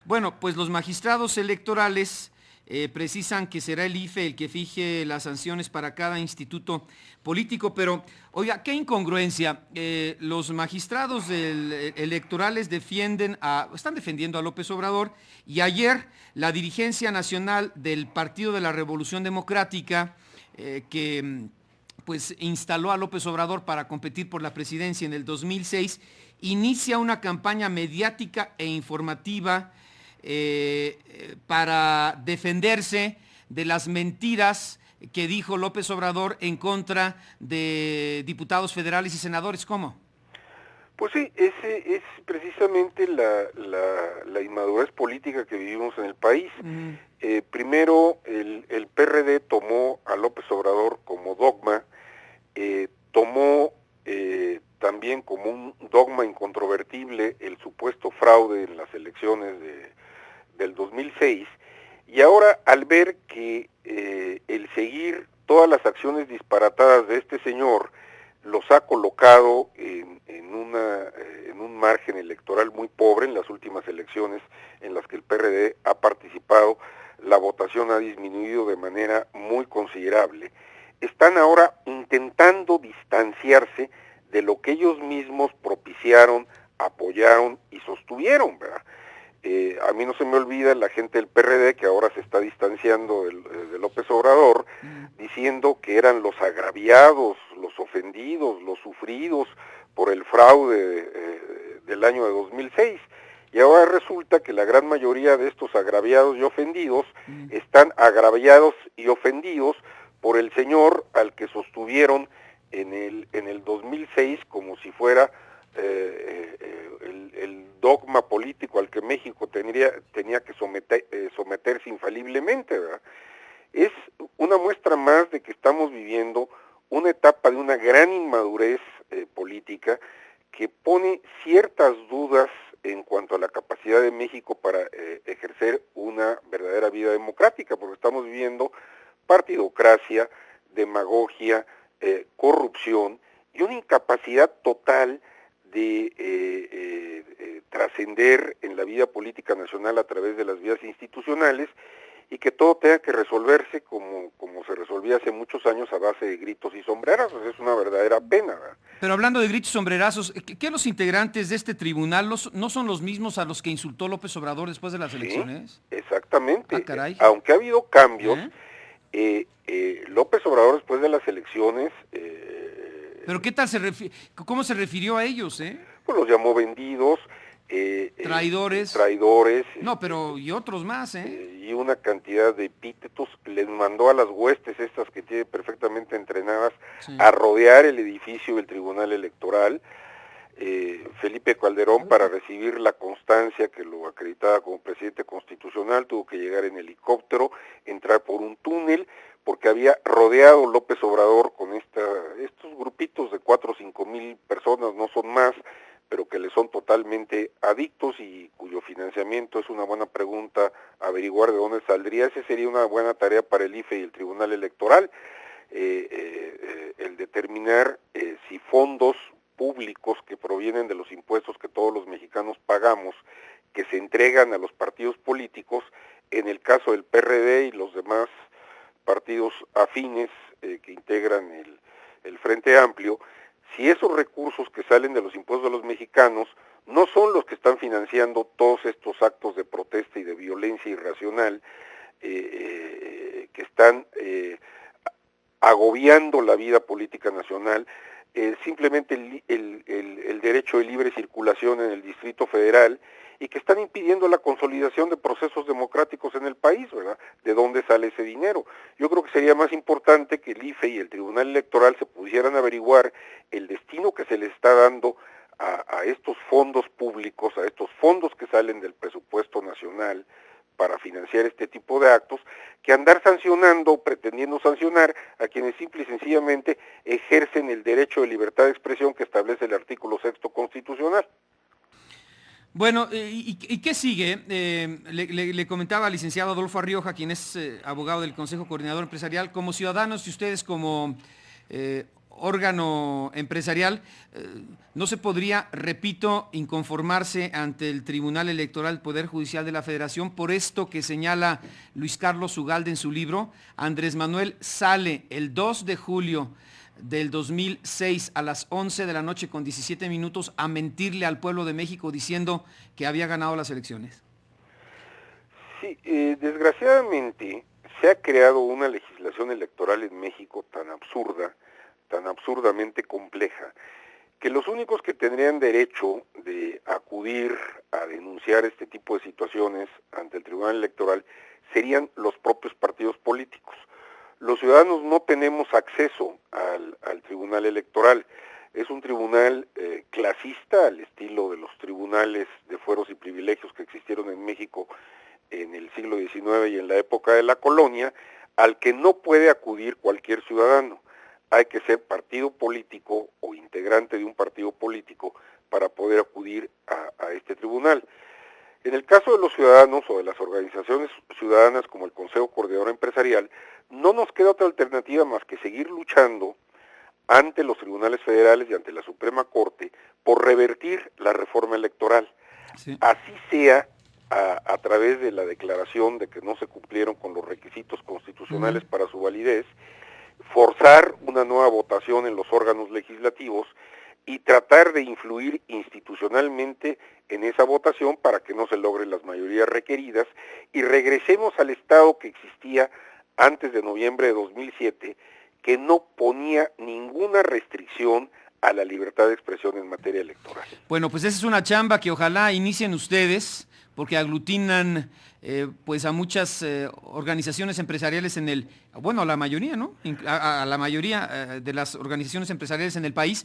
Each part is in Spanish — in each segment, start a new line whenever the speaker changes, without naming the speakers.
Bueno, pues los magistrados electorales precisan que será el IFE el que fije las sanciones para cada instituto político, pero, oiga, qué incongruencia. Los magistrados electorales están defendiendo a López Obrador, y ayer la dirigencia nacional del Partido de la Revolución Democrática, que pues instaló a López Obrador para competir por la presidencia en el 2006, inicia una campaña mediática e informativa para defenderse de las mentiras que dijo López Obrador en contra de diputados federales y senadores. ¿Cómo?
Pues sí, ese es precisamente la inmadurez política que vivimos en el país. Primero, el PRD tomó a López Obrador como dogma, tomó también como un dogma incontrovertible el supuesto fraude en las elecciones del 2006, y ahora al ver que el seguir todas las acciones disparatadas de este señor los ha colocado en un margen electoral muy pobre en las últimas elecciones en las que el PRD ha participado, la votación ha disminuido de manera muy considerable. Están ahora intentando distanciarse de lo que ellos mismos propiciaron, apoyaron y sostuvieron, ¿verdad? A mí no se me olvida la gente del PRD que ahora se está distanciando de López Obrador, diciendo que eran los agraviados, los ofendidos, los sufridos por el fraude del año de 2006. Y ahora resulta que la gran mayoría de estos agraviados y ofendidos están agraviados y ofendidos por el señor al que sostuvieron en el 2006 como si fuera el dogma político al que México tenía que someterse infaliblemente, ¿verdad? Es una muestra más de que estamos viviendo una etapa de una gran inmadurez política que pone ciertas dudas en cuanto a la capacidad de México para ejercer una verdadera vida democrática, porque estamos viviendo partidocracia, demagogia, corrupción y una incapacidad total de trascender en la vida política nacional a través de las vías institucionales, y que todo tenga que resolverse como se resolvía hace muchos años a base de gritos y sombrerazos. Es una verdadera pena, ¿verdad?
Pero hablando de gritos y sombrerazos, ¿qué los integrantes de este tribunal no son los mismos a los que insultó López Obrador después de las elecciones?
Exactamente.
Ah, caray.
Aunque ha habido cambios, López Obrador después de las elecciones...
¿Pero qué tal cómo se refirió a ellos,
Pues los llamó vendidos,
traidores. No, pero y otros más,
y una cantidad de epítetos. Les mandó a las huestes estas que tiene perfectamente entrenadas a rodear el edificio del Tribunal Electoral. Felipe Calderón, para recibir la constancia que lo acreditaba como presidente constitucional, tuvo que llegar en helicóptero, entrar por un túnel, porque había rodeado López Obrador con estos grupitos de 4 o 5 mil personas, no son más, pero que le son totalmente adictos y cuyo financiamiento es una buena pregunta averiguar de dónde saldría. Esa sería una buena tarea para el IFE y el Tribunal Electoral, el determinar si fondos públicos que provienen de los impuestos que todos los mexicanos pagamos, que se entregan a los partidos políticos, en el caso del PRD y los demás partidos afines que integran el Frente Amplio, si esos recursos que salen de los impuestos de los mexicanos no son los que están financiando todos estos actos de protesta y de violencia irracional que están agobiando la vida política nacional, simplemente el derecho de libre circulación en el Distrito Federal, y que están impidiendo la consolidación de procesos democráticos en el país, ¿verdad? ¿De dónde sale ese dinero? Yo creo que sería más importante que el IFE y el Tribunal Electoral se pudieran averiguar el destino que se le está dando a estos fondos públicos, a estos fondos que salen del presupuesto nacional para financiar este tipo de actos, que andar sancionando, pretendiendo sancionar a quienes simple y sencillamente ejercen el derecho de libertad de expresión que establece el artículo 6 constitucional.
Bueno, ¿y qué sigue? Le comentaba al licenciado Adolfo Arrioja, quien es abogado del Consejo Coordinador Empresarial, como ciudadanos y ustedes como órgano empresarial, ¿no se podría, repito, inconformarse ante el Tribunal Electoral del Poder Judicial de la Federación por esto que señala Luis Carlos Ugalde en su libro? Andrés Manuel sale el 2 de julio del 2006 a las 11 de la noche con 17 minutos a mentirle al pueblo de México diciendo que había ganado las elecciones.
Sí, desgraciadamente se ha creado una legislación electoral en México tan absurda, tan absurdamente compleja, que los únicos que tendrían derecho de acudir a denunciar este tipo de situaciones ante el Tribunal Electoral serían los propios partidos políticos. Los ciudadanos no tenemos acceso al Tribunal Electoral. Es un tribunal clasista, al estilo de los tribunales de fueros y privilegios que existieron en México en el siglo XIX y en la época de la colonia, al que no puede acudir cualquier ciudadano. Hay que ser partido político o integrante de un partido político para poder acudir a este tribunal. En el caso de los ciudadanos o de las organizaciones ciudadanas como el Consejo Coordinador Empresarial, no nos queda otra alternativa más que seguir luchando ante los tribunales federales y ante la Suprema Corte por revertir la reforma electoral. Sí. Así sea a través de la declaración de que no se cumplieron con los requisitos constitucionales para su validez, forzar una nueva votación en los órganos legislativos y tratar de influir institucionalmente en esa votación para que no se logren las mayorías requeridas y regresemos al estado que existía antes de noviembre de 2007, que no ponía ninguna restricción a la libertad de expresión en materia electoral.
Bueno, pues esa es una chamba que ojalá inicien ustedes, porque aglutinan pues a muchas organizaciones empresariales en el, bueno, a la mayoría, ¿no? A la mayoría de las organizaciones empresariales en el país.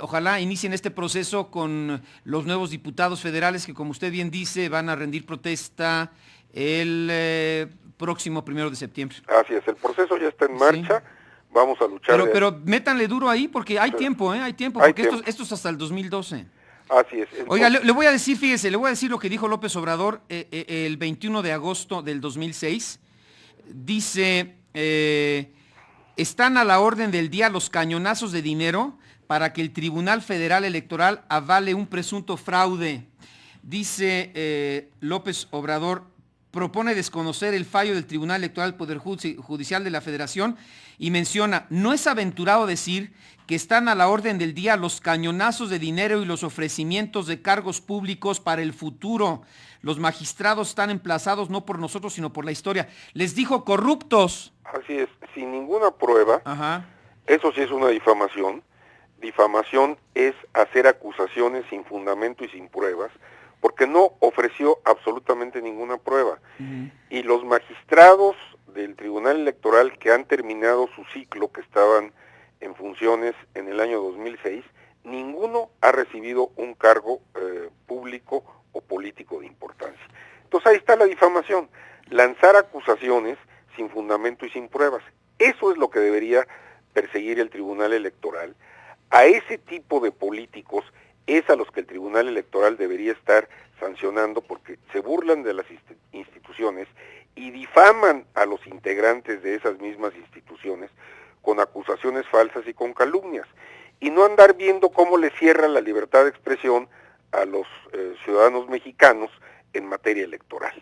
Ojalá inicien este proceso con los nuevos diputados federales que, como usted bien dice, van a rendir protesta el próximo 1 de septiembre.
Así es, el proceso ya está en marcha. Sí. Vamos a luchar.
Pero métanle duro ahí porque hay tiempo, hay tiempo, porque esto es hasta el 2012.
Así es. Entonces,
oiga, le voy a decir, fíjese, le voy a decir lo que dijo López Obrador el 21 de agosto del 2006. Dice, están a la orden del día los cañonazos de dinero para que el Tribunal Federal Electoral avale un presunto fraude. Dice López Obrador, propone desconocer el fallo del Tribunal Electoral del Poder Judicial de la Federación y menciona, no es aventurado decir que están a la orden del día los cañonazos de dinero y los ofrecimientos de cargos públicos para el futuro. Los magistrados están emplazados no por nosotros, sino por la historia. Les dijo corruptos.
Así es, sin ninguna prueba.
Ajá.
Eso sí es una difamación. Difamación es hacer acusaciones sin fundamento y sin pruebas, porque no ofreció absolutamente ninguna prueba. Y los magistrados del Tribunal Electoral que han terminado su ciclo, que estaban en funciones en el año 2006, ninguno ha recibido un cargo público o político de importancia. Entonces ahí está la difamación, lanzar acusaciones sin fundamento y sin pruebas. Eso es lo que debería perseguir el Tribunal Electoral. A ese tipo de políticos es a los que el Tribunal Electoral debería estar sancionando porque se burlan de las instituciones y difaman a los integrantes de esas mismas instituciones con acusaciones falsas y con calumnias, y no andar viendo cómo le cierran la libertad de expresión a los ciudadanos mexicanos en materia electoral.